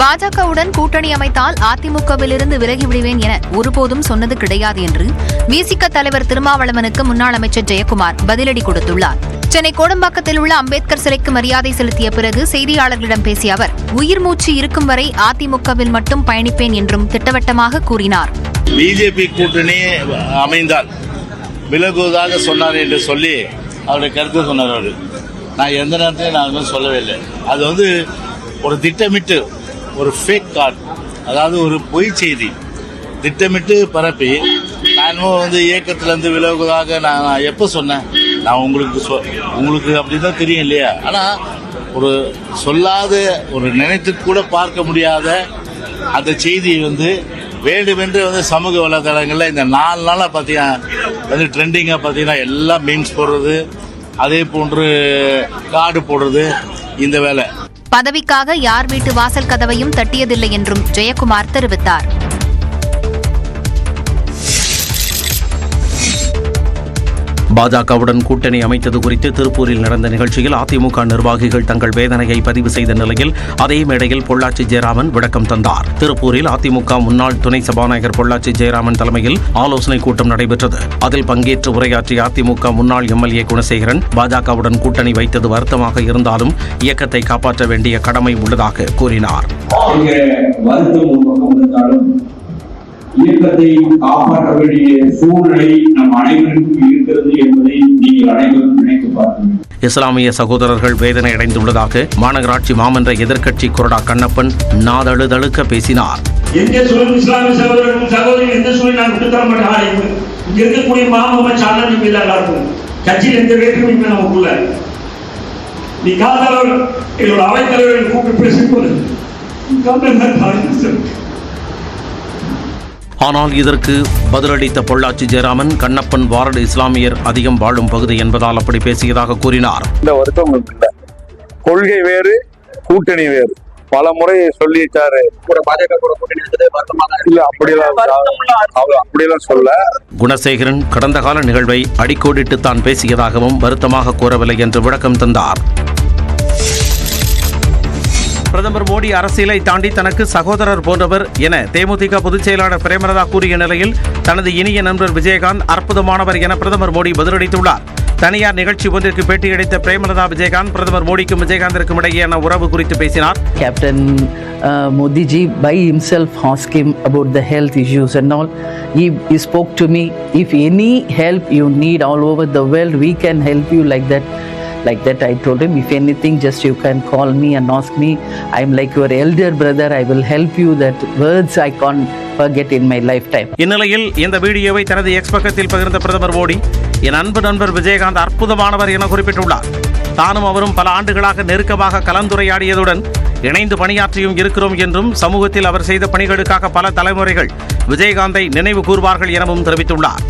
பாஜகவுடன் கூட்டணி அமைத்தால் அதிமுகவிலிருந்து விலகிவிடுவேன் என ஒருபோதும் சொன்னது கிடையாது என்று விசிக தலைவர் திருமாவளவனுக்கு முன்னாள் அமைச்சர் ஜெயக்குமார் பதிலடி கொடுத்துள்ளார். சென்னை கோடம்பாக்கத்தில் உள்ள அம்பேத்கர் சிலைக்கு மரியாதை செலுத்திய பிறகு செய்தியாளர்களிடம் பேசிய அவர், உயிர் மூச்சு இருக்கும் வரை அதிமுகவில் மட்டும் பயணிப்பேன் என்றும் திட்டவட்டமாக கூறினார். பிஜேபி கூட்டணி அமைந்தால் விலகுவதாக சொன்னார் என்று சொல்லி அவருடைய கருத்து சொன்னார். அவர் நான் எந்த நேரத்திலையும் நான் அது சொல்லவே இல்லை. அது ஒரு திட்டமிட்டு ஒரு ஃபேக் கார்டு, அதாவது ஒரு பொய் செய்தி திட்டமிட்டு பரப்பி நான் இயக்கத்திலிருந்து விலகுவதாக நான் எப்போ சொன்னேன்? நான் உங்களுக்கு அப்படிதான் தெரியும் இல்லையா? ஆனால் ஒரு சொல்லாத, ஒரு நினைத்து கூட பார்க்க முடியாத அந்த செய்தி வேண்டுமென்று சமூக வலைதளங்களில் இந்த 4 நாளாக பார்த்தீங்கன்னா ட்ரெண்டிங்காக பார்த்தீங்கன்னா எல்லாம் மீம்ஸ் போடுறது, அதே போன்று கார்டு போடுறது, இந்த வேலை. பதவிக்காக யார் வீட்டு வாசல் கதவையும் தட்டியதில்லை என்றும் ஜெயக்குமார் தெரிவித்தார். பாஜகவுடன் கூட்டணி அமைத்தது குறித்து திருப்பூரில் நடந்த நிகழ்ச்சியில் அதிமுக நிர்வாகிகள் தங்கள் வேதனையை பதிவு செய்த நிலையில் அதே மேடையில் பொள்ளாச்சி ஜெயராமன் விளக்கம் தந்தார். திருப்பூரில் அதிமுக முன்னாள் துணை சபாநாயகர் பொள்ளாச்சி ஜெயராமன் தலைமையில் ஆலோசனைக் கூட்டம் நடைபெற்றது. அதில் பங்கேற்று உரையாற்றிய அதிமுக முன்னாள் எம்எல்ஏ குணசேகரன், பாஜகவுடன் கூட்டணி வைத்தது வருத்தமாக இருந்தாலும் இயக்கத்தை காப்பாற்ற வேண்டிய கடமை உள்ளதாக கூறினார். இயக்கத்தை காப்பாற்ற வேண்டிய சூழ்நிலை நம் அனைவருக்கும் இருக்கிறது என்பதை நீங்கள் அனைவரும் நினைத்து பார்க்க. இஸ்லாமிய சகோதரர்கள் வேதனை அடைந்துள்ளதாக மாநகராட்சி மாமன்ற எதிர்க்கட்சி கொறடா கண்ணப்பன் நாதழுதழுக்க பேசினார். எந்த சூழல் இஸ்லாமிய சகோதரர்கள் சகோதரி எந்த சூழல் நான் விட்டுத்தர மாட்டேன். இங்க இருக்கக்கூடிய மாமன் சாலஞ்சு மீதாக இருக்கும். கட்சியில் எந்த வேற்றுமையுமே நமக்குள்ள. நீ காதலர் என்னோட அவைத்தலைவர்கள் கூப்பிட்டு பேசிக்கொண்டு ஆனால் இதற்கு பதிலளித்த பொள்ளாச்சி ஜெயராமன், கண்ணப்பன் வார்டு இஸ்லாமியர் அதிகம் வாழும் பகுதி என்பதால் அப்படி பேசியதாக கூறினார். இந்த வருத்தம் இல்லை, கொள்கை வேறு கூட்டணி வேறு, பல முறை சொல்லிட்டாரு. அப்படியெல்லாம் சொல்ல. குணசேகரன் கடந்த கால நிகழ்வை அடிக்கோடிட்டு தான் பேசியதாகவும் வருத்தமாக கூறவில்லை என்று விளக்கம் தந்தார். பிரதமர் மோடி அரசியலை தாண்டி தனக்கு சகோதரர் போன்றவர் என தேமுதிக பொதுச் செயலாளர் பிரேமலதா கூறிய நிலையில் தனது இனிய நண்பர் விஜயகாந்த் அற்புதமானவர் என பிரதமர் மோடி பதிலளித்துள்ளார். தனியார் நிகழ்ச்சி ஒன்றிற்கு பேட்டியளித்த பிரேமலதா விஜயகாந்த் பிரதமர் மோடிக்கும் விஜயகாந்திற்கும் இடையேயான உறவு குறித்து பேசினார். Captain Modi ji by himself asked him about the health issues and all. He spoke to me, if any help you need all over the world, we can help you like that. I told him, if anything, just you can call me and ask me. I'm like your elder brother. I will help you. That words I can't forget in my lifetime. இந்நிலையில் இந்த வீடியோவை தனது X பக்கத்தில் பகிர்ந்த பிரதமர் மோடி, என் அன்பு நண்பர் விஜயகாந்த் அற்புதமானவர் என குறிப்பிட்டுள்ளார். தானும் அவரும் பல ஆண்டுகளாக நெருக்கமாக கலந்துரையாடியதுடன் இணைந்து பணியாற்றியும் இருக்கிறோம் என்றும் சமூகத்தில் அவர் செய்த பணிகளுக்காக பல தலைமுறைகள் விஜயகாந்தை நினைவு கூர்வார்கள் எனவும் தெரிவித்துள்ளார்.